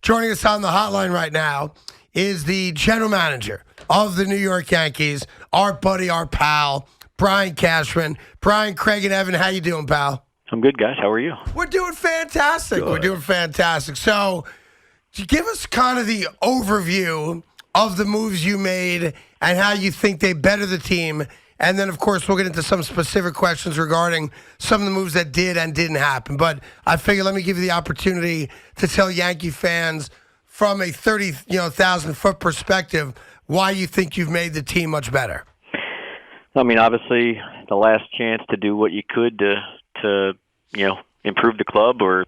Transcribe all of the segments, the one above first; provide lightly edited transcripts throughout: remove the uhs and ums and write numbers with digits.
Joining us on the hotline right now is the general manager of the New York Yankees, our buddy, our pal, Brian Cashman. Brian, Craig, and Evan, how you doing, pal? I'm good, guys. How are you? We're doing fantastic. Good. We're doing fantastic. So, give us kind of the overview of the moves you made and how you think they better the team. And then, of course, we'll get into some specific questions regarding some of the moves that did and didn't happen. But I figure let me give you the opportunity to tell Yankee fans from a 30,000-foot perspective why you think you've made the team much better. I mean, obviously, the last chance to do what you could to improve the club or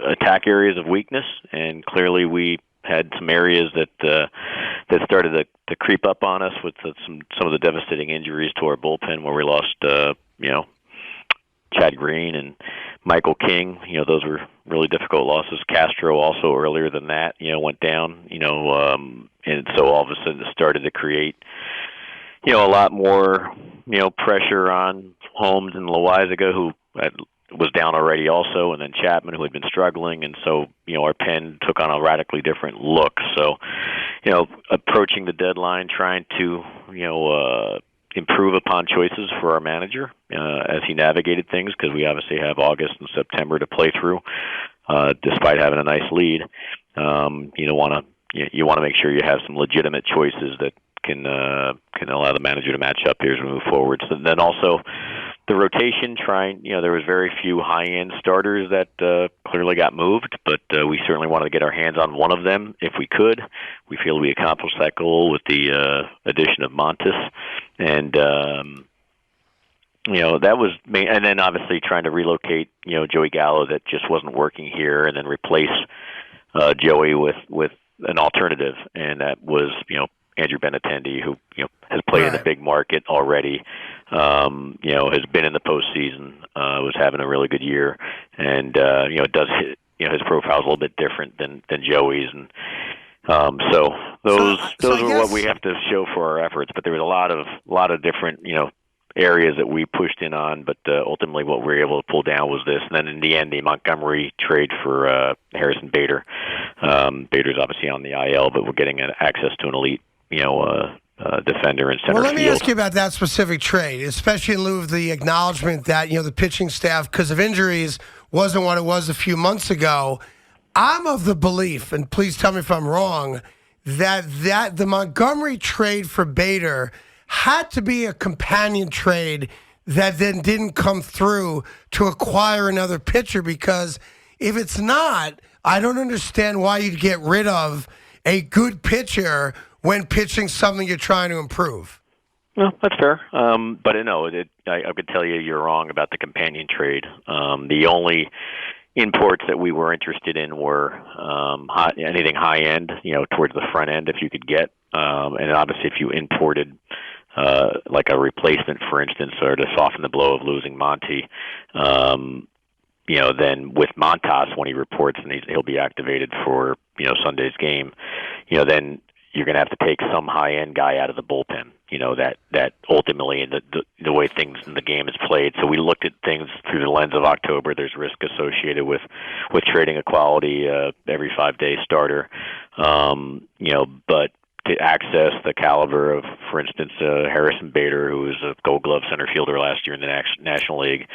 attack areas of weakness, and clearly we had some areas that started to creep up on us with some of the devastating injuries to our bullpen, where we lost Chad Green and Michael King. Those were really difficult losses. Castro also earlier than that went down. And so all of a sudden it started to create a lot more pressure on Holmes and Loizaga, who was down already also, and then Chapman, who had been struggling, and so our pen took on a radically different look. So approaching the deadline, trying to improve upon choices for our manager as he navigated things, because we obviously have August and September to play through, despite having a nice lead. You want to make sure you have some legitimate choices that can allow the manager to match up here as we move forward. So then also the rotation, there was very few high-end starters that clearly got moved, but we certainly wanted to get our hands on one of them if we could. We feel we accomplished that goal with the addition of Montes, and that was main. And then obviously trying to relocate Joey Gallo, that just wasn't working here, and then replace Joey with an alternative, and that was Andrew Benintendi, who has played in a big market already, has been in the postseason, was having a really good year, and does hit, his profile is a little bit different than Joey's, and so those are what we have to show for our efforts. But there was a lot of different areas that we pushed in on, but ultimately what we were able to pull down was this. And then in the end, the Montgomery trade for Harrison Bader. Bader's obviously on the IL, but we're getting access to an elite defender in center field. Well, let me ask you about that specific trade, especially in lieu of the acknowledgement that the pitching staff, because of injuries, wasn't what it was a few months ago. I'm of the belief, and please tell me if I'm wrong, that the Montgomery trade for Bader had to be a companion trade that then didn't come through to acquire another pitcher, because if it's not, I don't understand why you'd get rid of a good pitcher when pitching something you're trying to improve. No, that's fair. But I could tell you're wrong about the companion trade. The only imports that we were interested in were anything high end, towards the front end if you could get. And obviously if you imported like a replacement, for instance, or to soften the blow of losing Monty, then with Montas, when he reports and he'll be activated for Sunday's game, then you're going to have to take some high-end guy out of the bullpen, that ultimately the way things in the game is played. So we looked at things through the lens of October. There's risk associated with trading a quality every 5-day starter, but to access the caliber of, for instance, Harrison Bader, who was a Gold Glove center fielder last year in the National League,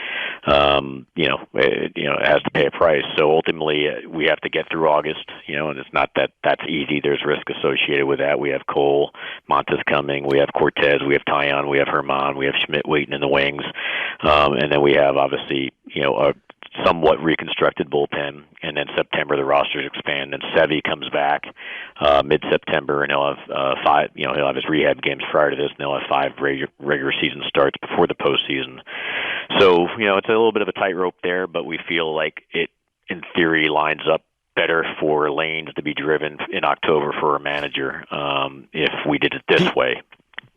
it has to pay a price. So ultimately, we have to get through August, and it's not that's easy. There's risk associated with that. We have Cole, Montes coming, we have Cortez, we have Tyon, we have Herman, we have Schmidt waiting in the wings, and then we have obviously a somewhat reconstructed bullpen, and then September the rosters expand, and Sevy comes back mid-September, and he'll have five. He'll have his rehab games prior to this, and he'll have 5 regular season starts before the postseason. So it's a little bit of a tightrope there, but we feel like it, in theory, lines up better for lanes to be driven in October for a manager if we did it this way.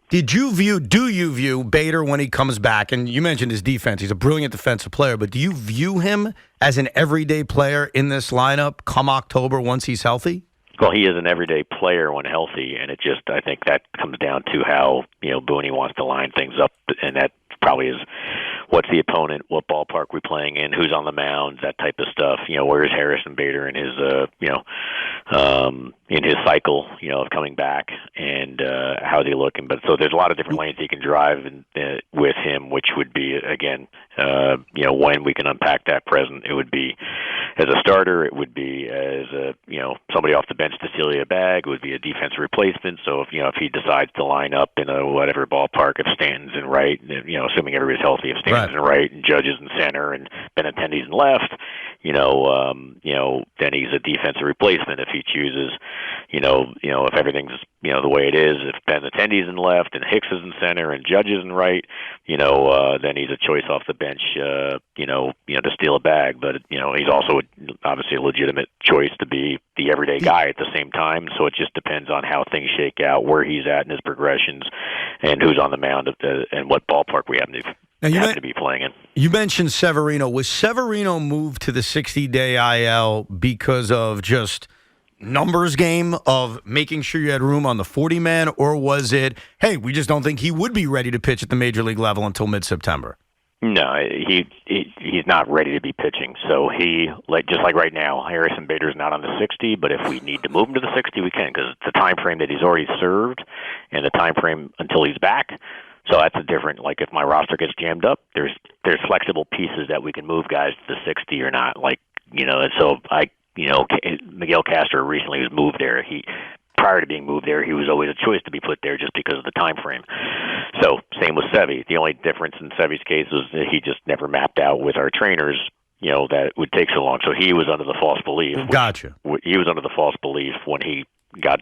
Do you view Bader when he comes back? And you mentioned his defense. He's a brilliant defensive player, but do you view him as an everyday player in this lineup come October once he's healthy? Well, he is an everyday player when healthy, and I think that comes down to how, Booney wants to line things up, and that probably is what's the opponent, what ballpark we playing in, who's on the mound, that type of stuff. Where's Harrison Bader in his in his cycle, of coming back, and how's he looking? But so there's a lot of different lanes he can drive with him, which would be again, when we can unpack that present, it would be as a starter, it would be as somebody off the bench to steal you a bag, it would be a defensive replacement. So if he decides to line up in a whatever ballpark, if Stanton's in right, assuming everybody's healthy, if Stanton's in right and Judge is in center and Benintendi's in left, then he's a defensive replacement if he chooses, if everything's, the way it is, if Benintendi's in left and Hicks is in center and Judge is in right, then he's a choice off the bench, to steal a bag. But, he's also obviously a legitimate choice to be the everyday guy at the same time. So it just depends on how things shake out, where he's at in his progressions, and who's on the mound and what ballpark we happen to be playing in. You mentioned Severino. Was Severino moved to the 60-day IL because of just numbers game of making sure you had room on the 40-man, or was it, hey, we just don't think he would be ready to pitch at the major league level until mid-September? No, he's not ready to be pitching. So just like right now, Harrison Bader's not on the 60, but if we need to move him to the 60, we can, because it's the time frame that he's already served and the time frame until he's back. So that's a different, like if my roster gets jammed up, there's flexible pieces that we can move guys to the 60 or not. And so Miguel Castro recently was moved there. Prior to being moved there, he was always a choice to be put there just because of the time frame. So same with Sevy. The only difference in Sevy's case was that he just never mapped out with our trainers, that it would take so long. So he was under the false belief. Gotcha. He was under the false belief when he got,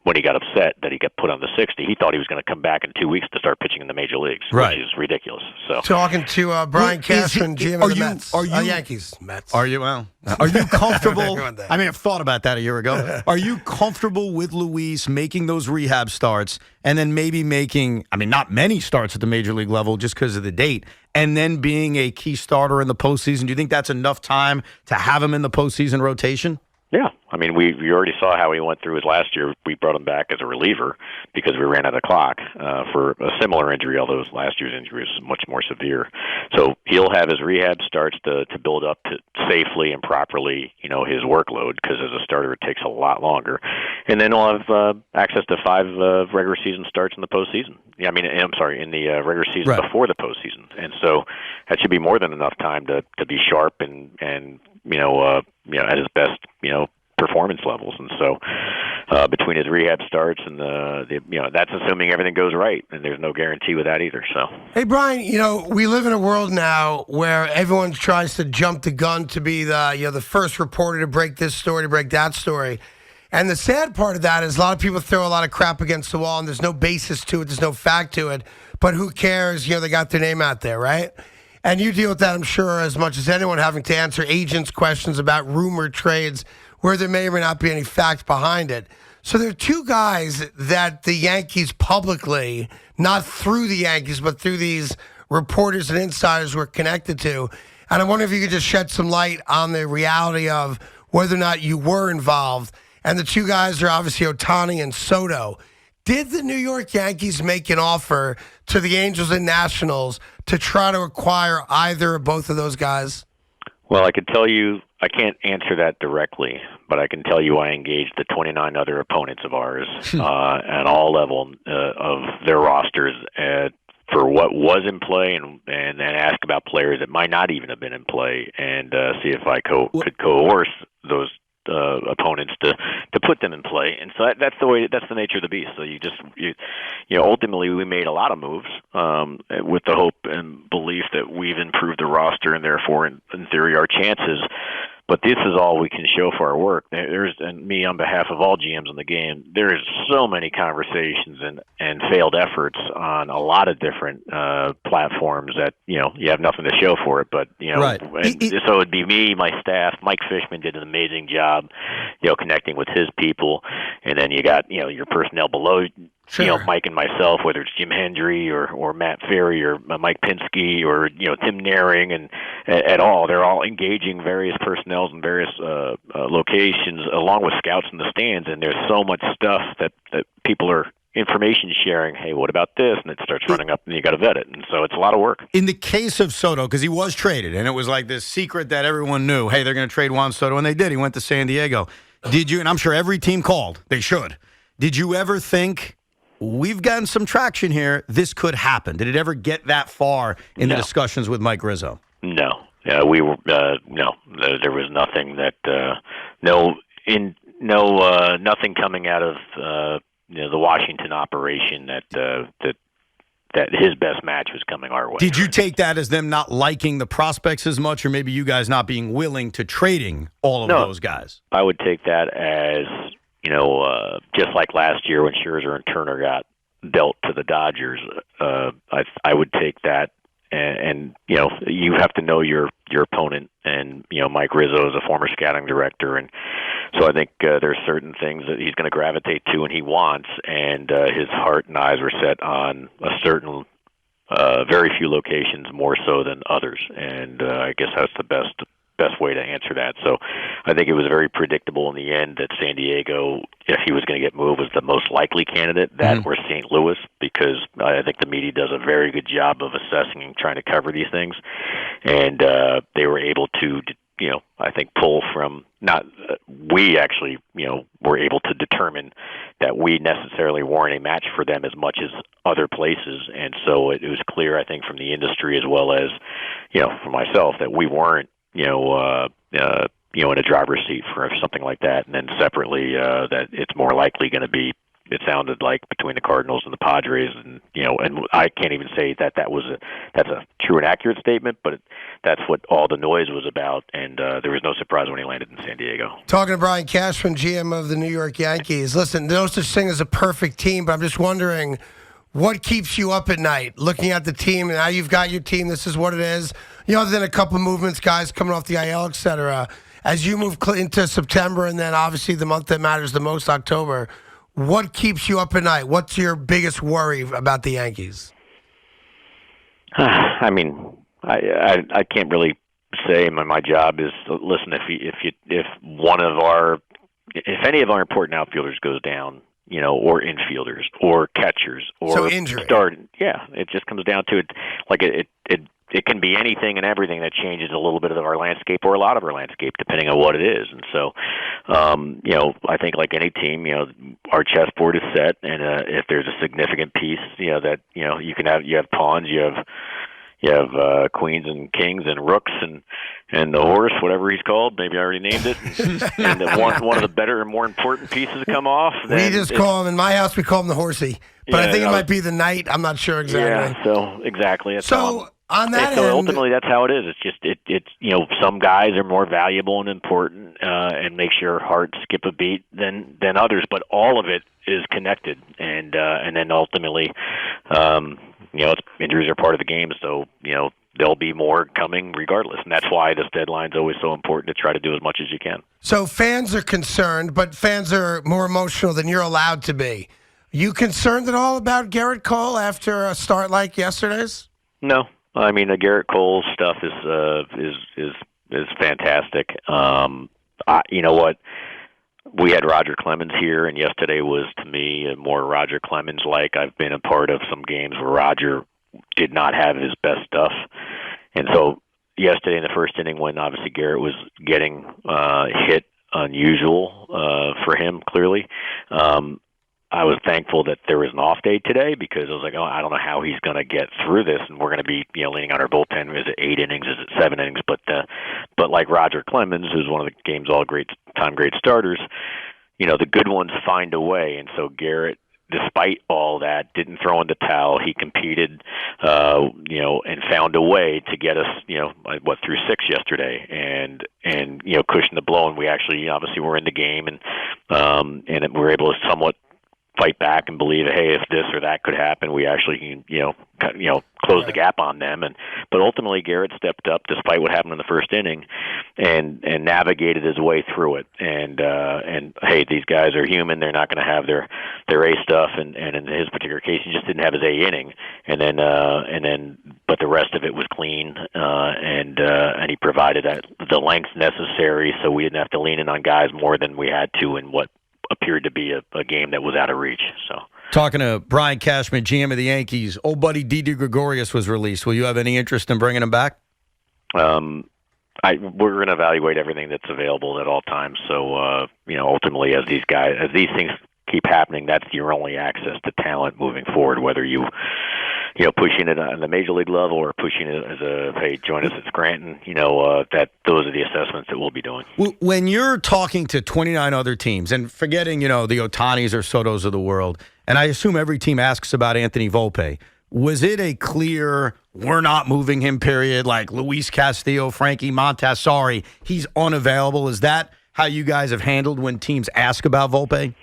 when he got upset that he got put on the 60, he thought he was going to come back in 2 weeks to start pitching in the major leagues, right, which is ridiculous. So talking to Brian Cashman, GM of the Mets. Are you Yankees? Mets. Are you? Well, are you comfortable? I mean, I've thought about that a year ago. Are you comfortable with Luis making those rehab starts and then maybe making, not many starts at the major league level just because of the date, and then being a key starter in the postseason? Do you think that's enough time to have him in the postseason rotation? Yeah. We already saw how he went through his last year. We brought him back as a reliever because we ran out of clock for a similar injury, although last year's injury was much more severe. So he'll have his rehab starts to build up to safely and properly, his workload, because as a starter it takes a lot longer. And then he'll have access to 5 regular season starts in the postseason. In the regular season before the postseason. And so that should be more than enough time to be sharp and at his best, performance levels. And so between his rehab starts and that's assuming everything goes right, and there's no guarantee with that either. So hey, Brian, we live in a world now where everyone tries to jump the gun to be the first reporter to break this story, to break that story. And the sad part of that is a lot of people throw a lot of crap against the wall, and there's no basis to it, there's no fact to it, but who cares? They got their name out there, right? And you deal with that, I'm sure, as much as anyone, having to answer agents' questions about rumored trades where there may or may not be any fact behind it. So there are 2 guys that the Yankees publicly, not through the Yankees, but through these reporters and insiders were connected to. And I wonder if you could just shed some light on the reality of whether or not you were involved. And the 2 guys are obviously Ohtani and Soto. Did the New York Yankees make an offer to the Angels and Nationals to try to acquire either or both of those guys? Well, I could tell you, I can't answer that directly, but I can tell you I engaged the 29 other opponents of ours at all levels of their rosters for what was in play and ask about players that might not even have been in play, and see if I could coerce those opponents to put them in play. And so that's the nature of the beast. So ultimately we made a lot of moves with the hope and belief that we've improved the roster, and therefore in theory our chances. But this is all we can show for our work. And me on behalf of all GMs in the game, there's so many conversations and failed efforts on a lot of different platforms that, you have nothing to show for it. But, right. So it'd be me, my staff. Mike Fishman did an amazing job, connecting with his people. And then you got, your personnel below, sure, Mike and myself, whether it's Jim Hendry or Matt Ferry or Mike Pinsky or, Tim Naring and at all. They're all engaging various personnel in various locations along with scouts in the stands. And there's so much stuff that people are information sharing. Hey, what about this? And it starts running up, and you got to vet it. And so it's a lot of work. In the case of Soto, because he was traded, and it was like this secret that everyone knew, hey, they're going to trade Juan Soto, and they did. He went to San Diego. Did you, and I'm sure every team called, they should. Did you ever think, we've gotten some traction here, this could happen? Did it ever get that far in the discussions with Mike Rizzo? No. We were, no. There was nothing that, nothing coming out of, the Washington operation that his best match was coming our way. Did you take that as them not liking the prospects as much, or maybe you guys not being willing to trading all of those guys? I would take that as, just like last year when Scherzer and Turner got dealt to the Dodgers. I would take that, and you have to know your opponent. And Mike Rizzo is a former scouting director, and so I think there's certain things that he's going to gravitate to and he wants, and his heart and eyes were set on a certain, very few locations more so than others, and I guess that's the best way to answer that. So I think it was very predictable in the end that San Diego, if he was going to get moved, was the most likely candidate, that or St. Louis, because I think the media does a very good job of assessing and trying to cover these things, and they were able to I think pull from we actually, were able to determine that we necessarily weren't a match for them as much as other places. And so it was clear, I think, from the industry as well as, for myself, that we weren't, in a driver's seat for something like that. And then separately, that it's more likely going to be, it sounded like, between the Cardinals and the Padres, and and I can't even say that's a true and accurate statement, but that's what all the noise was about, and there was no surprise when he landed in San Diego. Talking to Brian Cashman, GM of the New York Yankees. Listen, no such thing as a perfect team, but I'm just wondering, what keeps you up at night looking at the team? And now you've got your team. This is what it is. Other than a couple movements, guys coming off the IL, et cetera. As you move into September, and then obviously the month that matters the most, October. What keeps you up at night? What's your biggest worry about the Yankees? I mean, I can't really say. My job is to listen. If any of our important outfielders goes down, or infielders or catchers or so injury. It just comes down to it. Like it can be anything and everything that changes a little bit of our landscape or a lot of our landscape, depending on what it is. And so, I think like any team, our chessboard is set, and if there's a significant piece, that you have pawns, you have queens and kings and rooks and the horse, whatever he's called. Maybe I already named it. And one of the better and more important pieces come off. We just call him, in my house, we call him the horsey. But I think it might be the knight. I'm not sure exactly. Yeah, so exactly. That's on that so end, ultimately, that's how it is. It's just it's some guys are more valuable and important, and makes your heart skip a beat than others. But all of it is connected, and then ultimately, injuries are part of the game. So there'll be more coming regardless, and that's why this deadline's always so important to try to do as much as you can. So fans are concerned, but fans are more emotional than you're allowed to be. You concerned at all about Garrett Cole after a start like yesterday's? No. I mean, the Garrett Cole stuff is fantastic. You know what? We had Roger Clemens here, and yesterday was, to me, a more Roger Clemens-like. I've been a part of some games where Roger did not have his best stuff. And so yesterday in the first inning, when obviously Garrett was getting hit unusual for him, clearly, I was thankful that there was an off day today, because I was like, I don't know how he's going to get through this, and we're going to be leaning on our bullpen. Is it 8 innings? Is it 7 innings? But like Roger Clemens, who's one of the game's all great starters, the good ones find a way, and so Garrett, despite all that, didn't throw in the towel. He competed, and found a way to get us, through 6 yesterday, and cushion the blow. And we actually, obviously, were in the game, and we were able to somewhat fight back and believe, hey, if this or that could happen, we actually can, close the gap on them. But ultimately, Garrett stepped up despite what happened in the first inning, and navigated his way through it. And hey, these guys are human; they're not going to have their A stuff. And in his particular case, he just didn't have his A inning. But the rest of it was clean, and he provided the length necessary, so we didn't have to lean in on guys more than we had to in what appeared to be a game that was out of reach. So Talking to Brian Cashman, GM of the Yankees. Old buddy Didi Gregorius was released. Will you have any interest in bringing him back? We're going to evaluate everything that's available at all times. So, ultimately, as these things keep happening, that's your only access to talent moving forward. Whether pushing it on the major league level or pushing it as hey, join us at Scranton. That those are the assessments that we'll be doing. When you're talking to 29 other teams, and forgetting the Otanis or Sotos of the world, and I assume every team asks about Anthony Volpe. Was it a clear, we're not moving him, period, like Luis Castillo, Frankie Montas, sorry, he's unavailable? Is that how you guys have handled when teams ask about Volpe?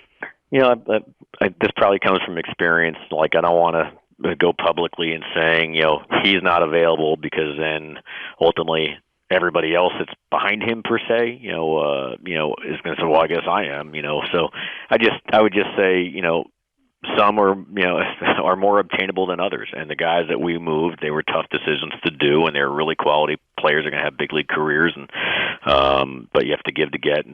This probably comes from experience. Like, I don't want to go publicly and saying, he's not available, because then ultimately everybody else that's behind him, per se, is going to say, well, I guess I am, So I would just say, some are are more obtainable than others, and the guys that we moved, they were tough decisions to do, and they're really quality players. Are going to have big league careers, and but you have to give to get,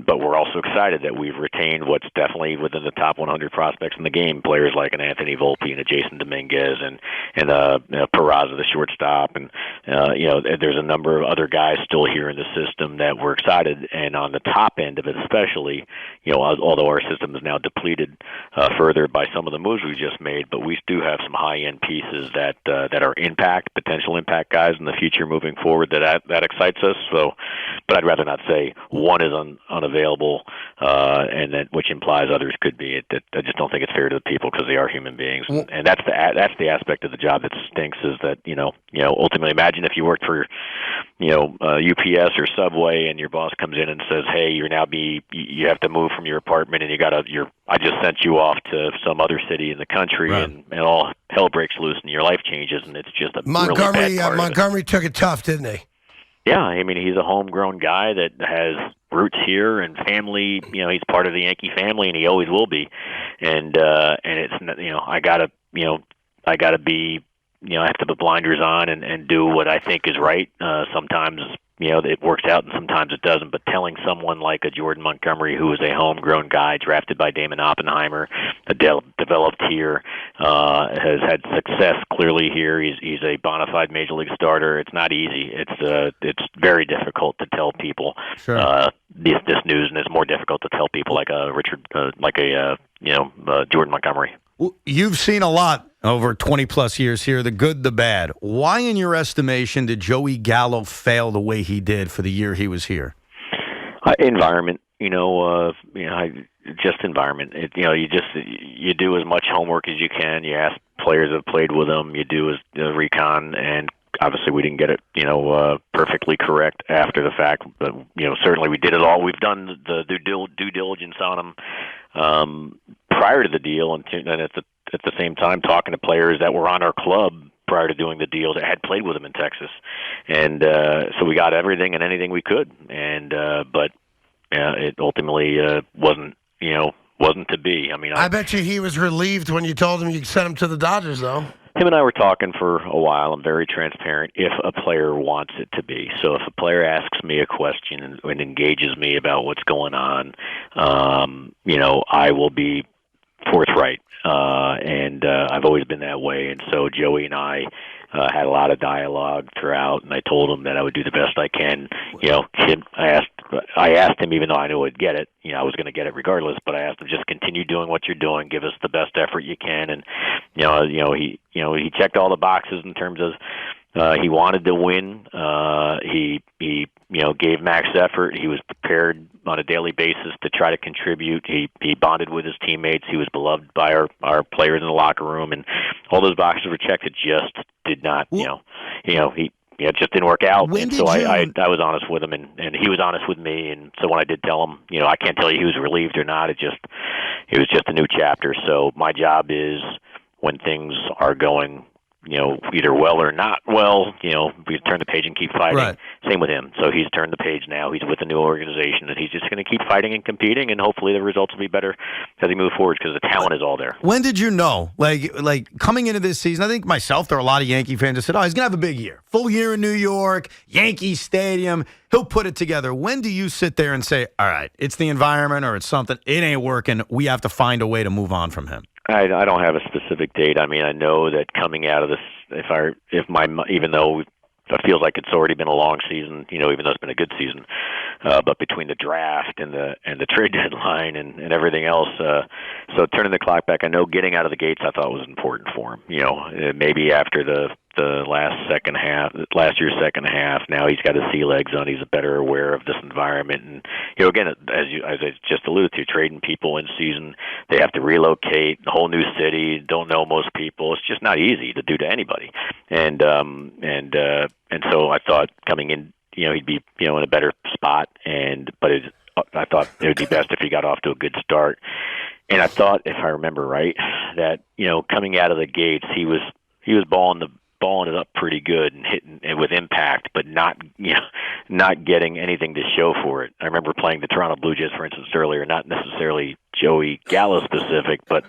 but we're also excited that we've retained what's definitely within the top 100 prospects in the game, players like an Anthony Volpe and a Jason Dominguez and Peraza, the shortstop, and there's a number of other guys still here in the system that we're excited, and on the top end of it, especially, although our system is now depleted further by some of the moves we just made, but we do have some high-end pieces that are potential impact guys in the future moving forward that excites us. So, but I'd rather not say one is unavailable, and that which implies others could be. I just don't think it's fair to the people, because they are human beings, and that's the aspect of the job that stinks. Is that ultimately, imagine if you worked for UPS or Subway, and your boss comes in and says, "Hey, you have to move from your apartment, and I just sent you off to some other city in the country," right. and all hell breaks loose, and your life changes, and it's just a really bad part Montgomery took it tough, didn't he? Yeah, I mean, he's a homegrown guy that has roots here and family. He's part of the Yankee family, and he always will be. And it's I gotta be. I have to put blinders on and do what I think is right. Sometimes, it works out and sometimes it doesn't. But telling someone like a Jordan Montgomery, who is a homegrown guy drafted by Damon Oppenheimer, developed here, has had success clearly here. He's a bona fide major league starter. It's not easy. It's very difficult to tell people this news, and it's more difficult to tell people like a Jordan Montgomery. You've seen a lot over 20-plus years here, the good, the bad. Why, in your estimation, did Joey Gallo fail the way he did for the year he was here? Environment, just environment. You do as much homework as you can. You ask players that have played with him. You do as recon, and obviously we didn't get it, perfectly correct after the fact. But certainly we did it all. We've done the due diligence on him prior to the deal, and at the same time talking to players that were on our club prior to doing the deal that had played with him in Texas, and so we got everything and anything we could, and but it ultimately wasn't to be. I mean, I bet you he was relieved when you told him you sent him to the Dodgers, though. Him and I were talking for a while. I'm very transparent if a player wants it to be. So if a player asks me a question and engages me about what's going on, I will be forthright. And I've always been that way. And so Joey and I had a lot of dialogue throughout, and I told him that I would do the best I can. I asked him, even though I knew I'd get it, I was going to get it regardless, but I asked him, just continue doing what you're doing, give us the best effort you can. And he checked all the boxes in terms of he wanted to win. He gave max effort. He was prepared on a daily basis to try to contribute. He bonded with his teammates. He was beloved by our players in the locker room, and all those boxes were checked. It just did not, it just didn't work out. And so I was honest with him, and he was honest with me. And so when I did tell him, I can't tell you he was relieved or not. It was just a new chapter. So my job is, when things are going either well or not well. We turn the page and keep fighting. Right. Same with him. So he's turned the page now. He's with a new organization, and he's just going to keep fighting and competing, and hopefully the results will be better as he moves forward because the talent is all there. When did you know? Like coming into this season, I think myself, there are a lot of Yankee fans that said, he's going to have a big year. Full year in New York, Yankee Stadium. He'll put it together. When do you sit there and say, all right, it's the environment or it's something, it ain't working, we have to find a way to move on from him? I don't have a specific date. I mean, I know that coming out of this, even though it feels like it's already been a long season, even though it's been a good season, but between the draft and the trade deadline and everything else, so turning the clock back, I know getting out of the gates I thought was important for him. Maybe after the last year's second half, now he's got his sea legs on. He's better aware of this environment, and again, as I just alluded to, trading people in season, they have to relocate, a whole new city, don't know most people. It's just not easy to do to anybody, and so I thought coming in, he'd be in a better spot, but I thought it would be best if he got off to a good start, and I thought, if I remember right, that coming out of the gates, he was balling it up pretty good and hitting it with impact, but not getting anything to show for it. I remember playing the Toronto Blue Jays, for instance, earlier, not necessarily Joey Gallo specific, but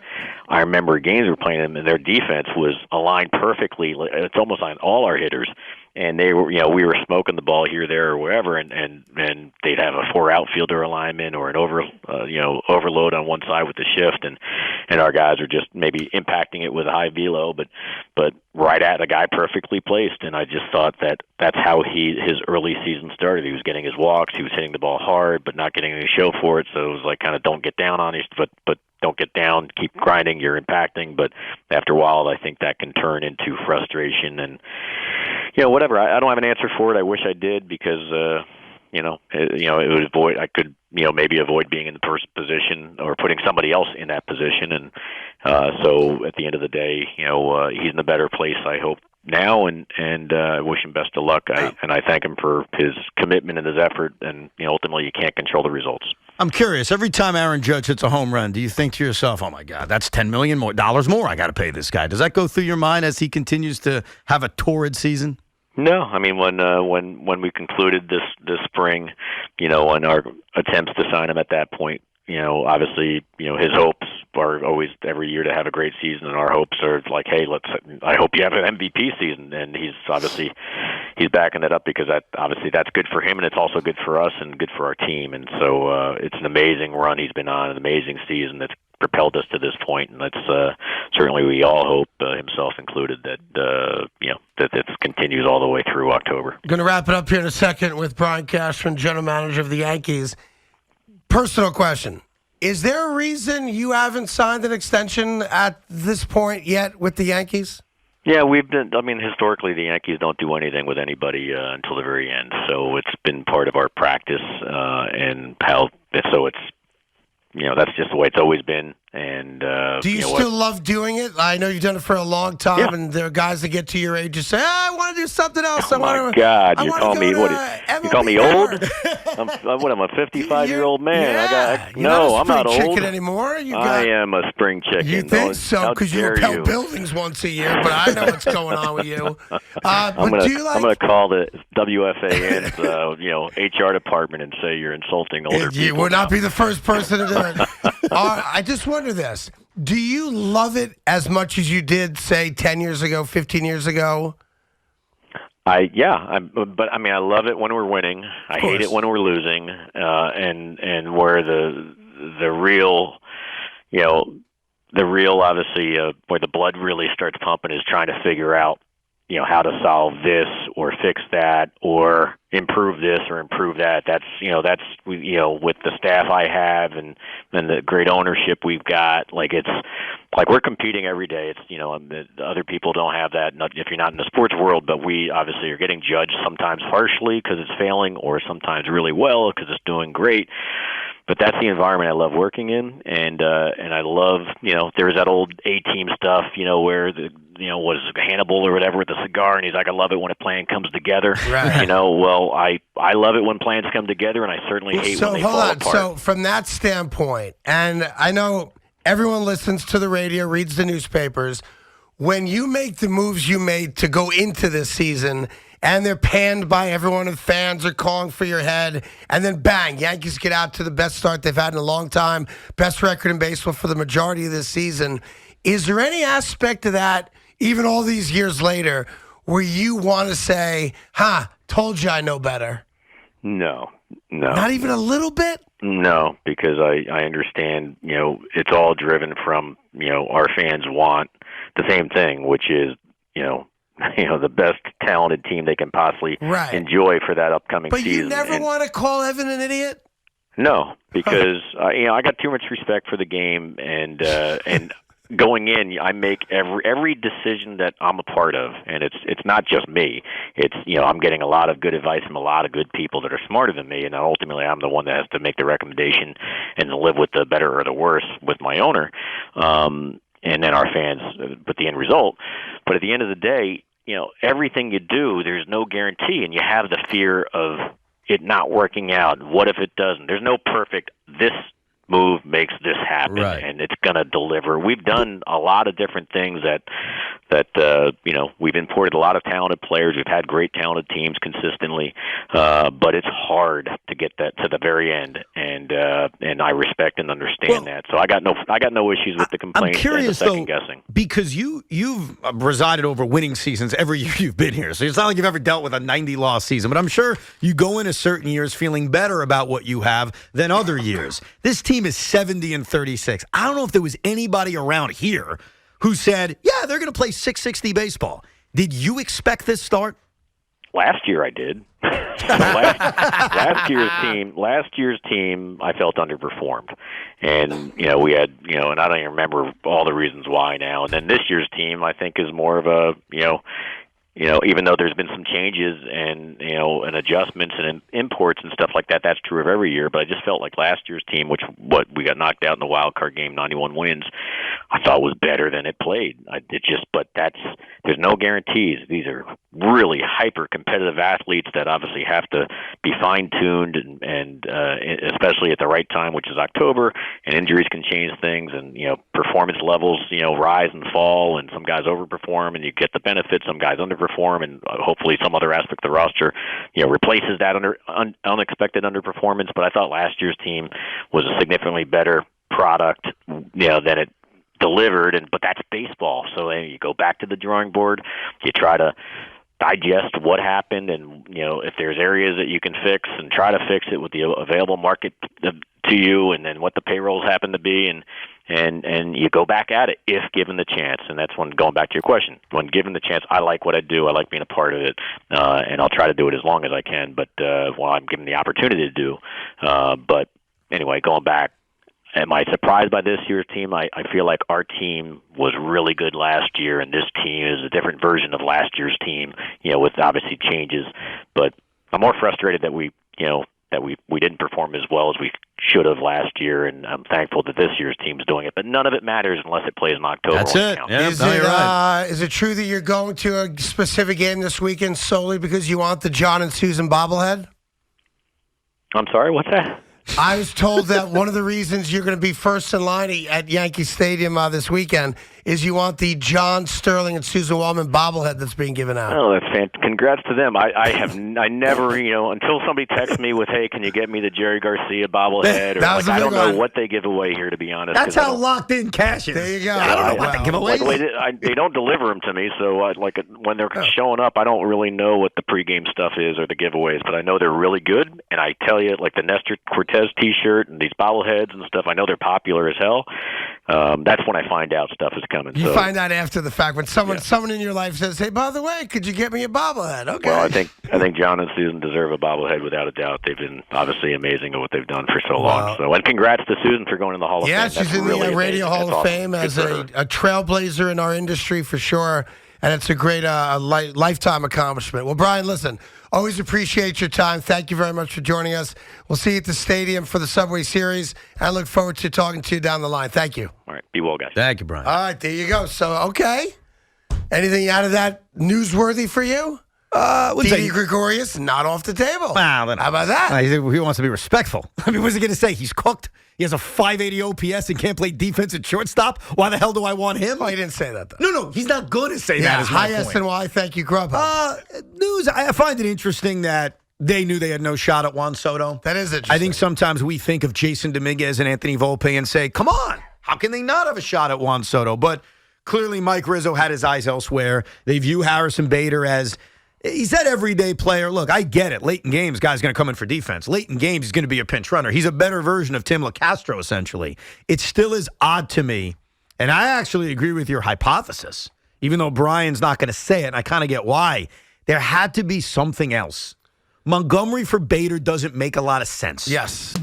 I remember games we were playing them, and their defense was aligned perfectly. It's almost on all our hitters, and they were, we were smoking the ball here, there, or wherever, and they'd have a 4 outfielder alignment or an overload on one side with the shift, and our guys are just maybe impacting it with a high velo, but right at a guy perfectly placed. And I just thought that's how his early season started. He was getting his walks, he was hitting the ball hard, but not getting any show for it. So it was like kind of don't get down on it, but don't get down, keep grinding, you're impacting. But after a while, I think that can turn into frustration and whatever. I don't have an answer for it. I wish I did because it would avoid. I could maybe avoid being in the first position or putting somebody else in that position. And so at the end of the day, he's in a better place, I hope, now, and I wish him best of luck. I thank him for his commitment and his effort. And ultimately, you can't control the results. I'm curious. Every time Aaron Judge hits a home run, do you think to yourself, "Oh my God, that's $10 million more I got to pay this guy"? Does that go through your mind as he continues to have a torrid season? No, I mean when we concluded this spring, on our attempts to sign him at that point, obviously, his hopes are always every year to have a great season, and our hopes are like, hey, I hope you have an MVP season, and he's backing it up because that's good for him, and it's also good for us and good for our team, and so it's an amazing run he's been on, an amazing season that's propelled us to this point, and that's certainly we all hope, himself included, that that it continues all the way through October. Going to wrap it up here in a second with Brian Cashman, general manager of the Yankees. Personal question. Is there a reason you haven't signed an extension at this point yet with the Yankees? Yeah, historically the Yankees don't do anything with anybody until the very end. So it's been part of our practice, so it's, that's just the way it's always been. And do you still love doing it? I know you've done it for a long time, yeah. And there are guys that get to your age and say, I want to do something else. Oh my God! You call me You call me old? I'm a 55-year-old man. Yeah. I'm not old chicken anymore. I am a spring chicken. You think so? Because you repel buildings once a year, but I know what's going on with you. I'm gonna call the WFAN's HR department and say you're insulting older people. You would not be the first person to do it. I just wonder this. Do you love it as much as you did, say, 10 years ago, 15 years ago? I love it when we're winning. I hate it when we're losing, and where the real obviously where the blood really starts pumping is trying to figure out how to solve this or fix that or improve this or improve that. That's with the staff I have and the great ownership we've got, it's like we're competing every day. It's, other people don't have that, if you're not in the sports world, but we obviously are getting judged sometimes harshly because it's failing or sometimes really well because it's doing great. But that's the environment I love working in, and I love, there's that old A-team stuff, where was Hannibal or whatever with the cigar, and he's like, I love it when a plan comes together. Right. Well, I love it when plans come together, and I certainly hate when they fall apart. So from that standpoint, and I know everyone listens to the radio, reads the newspapers, when you make the moves you made to go into this season and they're panned by everyone and fans are calling for your head, and then bang, Yankees get out to the best start they've had in a long time, best record in baseball for the majority of this season. Is there any aspect of that, even all these years later, where you want to say, told you I know better? No. Not even a little bit? No, because I understand, it's all driven from, our fans want the same thing, which is, the best talented team they can possibly enjoy for that upcoming but season. But you never want to call Evan an idiot? No, because, I got too much respect for the game, and going in, I make every decision that I'm a part of, and it's not just me. It's I'm getting a lot of good advice from a lot of good people that are smarter than me, and ultimately I'm the one that has to make the recommendation and live with the better or the worse with my owner, and then our fans with the end result. But at the end of the day, everything you do, there's no guarantee, and you have the fear of it not working out. What if it doesn't? There's no perfect this move makes this happen, and it's going to deliver. We've done a lot of different things that we've imported a lot of talented players. We've had great talented teams consistently, but it's hard to get that to the very end, and I respect and understand that. So I got no issues with the complaints. I'm curious and the second though, guessing. because you've resided over winning seasons every year you've been here, so it's not like you've ever dealt with a 90-loss season. But I'm sure you go into certain years feeling better about what you have than other years. This team is 70-36. I don't know if there was anybody around here who said, yeah, they're going to play 660 baseball. Did you expect this start? Last year I did. last year's team I felt underperformed. And, we had, and I don't even remember all the reasons why now. And then this year's team I think is more of a, even though there's been some changes and adjustments and imports and stuff like that, that's true of every year. But I just felt like last year's team, we got knocked out in the wild card game, 91 wins, I thought was better than it played. But there's no guarantees. These are really hyper competitive athletes that obviously have to be fine tuned and especially at the right time, which is October, and injuries can change things, and performance levels rise and fall, and some guys overperform and you get the benefit, some guys underperform, and hopefully some other aspect of the roster replaces that unexpected underperformance. But I thought last year's team was a significantly better product than it delivered, but that's baseball. So you go back to the drawing board, you try to digest what happened, and if there's areas that you can fix, and try to fix it with the available market to you, and then what the payrolls happen to be, and you go back at it if given the chance. And that's when, going back to your question, when given the chance, I like what I do. I like being a part of it, and I'll try to do it as long as I can. But while I'm given the opportunity to do, but anyway, going back. Am I surprised by this year's team? I feel like our team was really good last year, and this team is a different version of last year's team, with obviously changes. But I'm more frustrated that we didn't perform as well as we should have last year, and I'm thankful that this year's team is doing it. But none of it matters unless it plays in October. That's it. Yeah, is it true that you're going to a specific game this weekend solely because you want the John and Susan bobblehead? I'm sorry, what's that? I was told that one of the reasons you're going to be first in line at Yankee Stadium this weekend is you want the John Sterling and Susan Waldman bobblehead that's being given out. Oh, that's fantastic. Congrats to them. I never, until somebody texts me with, hey, can you get me the Jerry Garcia bobblehead? Or I don't know what they give away here, to be honest. That's how locked in Cash is. There you go. I don't know what they give away. They don't deliver them to me, so when they're showing up, I don't really know what the pregame stuff is or the giveaways, but I know they're really good. And I tell you, like the Nestor Cortez T-shirt and these bobbleheads and stuff, I know they're popular as hell. That's when I find out stuff is coming. You find out after the fact when someone in your life says, "Hey, by the way, could you get me a bobblehead?" Okay. Well, I think John and Susan deserve a bobblehead without a doubt. They've been obviously amazing at what they've done for so long. So, and congrats to Susan for going in the Hall of Fame. Yeah, she's in the Radio Hall of Fame as a trailblazer in our industry for sure. And it's a great lifetime accomplishment. Well, Brian, listen, always appreciate your time. Thank you very much for joining us. We'll see you at the stadium for the Subway Series. I look forward to talking to you down the line. Thank you. All right. Be well, guys. Thank you, Brian. All right, there you go. So, okay. Anything out of that newsworthy for you? Didi Gregorius, not off the table. Well, then, how about that? He wants to be respectful. I mean, what's he going to say? He's cooked. He has a 580 OPS and can't play defense at shortstop. Why the hell do I want him? Oh, he didn't say that, though. No, he's not going to say that. Is my high point. SNY, thank you, Grubhub. News, I find it interesting that they knew they had no shot at Juan Soto. That is interesting. I think sometimes we think of Jason Dominguez and Anthony Volpe and say, come on, how can they not have a shot at Juan Soto? But clearly Mike Rizzo had his eyes elsewhere. They view Harrison Bader as, he's that everyday player. Look, I get it. Late in games, guy's going to come in for defense. Late in games, he's going to be a pinch runner. He's a better version of Tim LaCastro, essentially. It still is odd to me, and I actually agree with your hypothesis, even though Brian's not going to say it, and I kind of get why. There had to be something else. Montgomery for Bader doesn't make a lot of sense. Yes.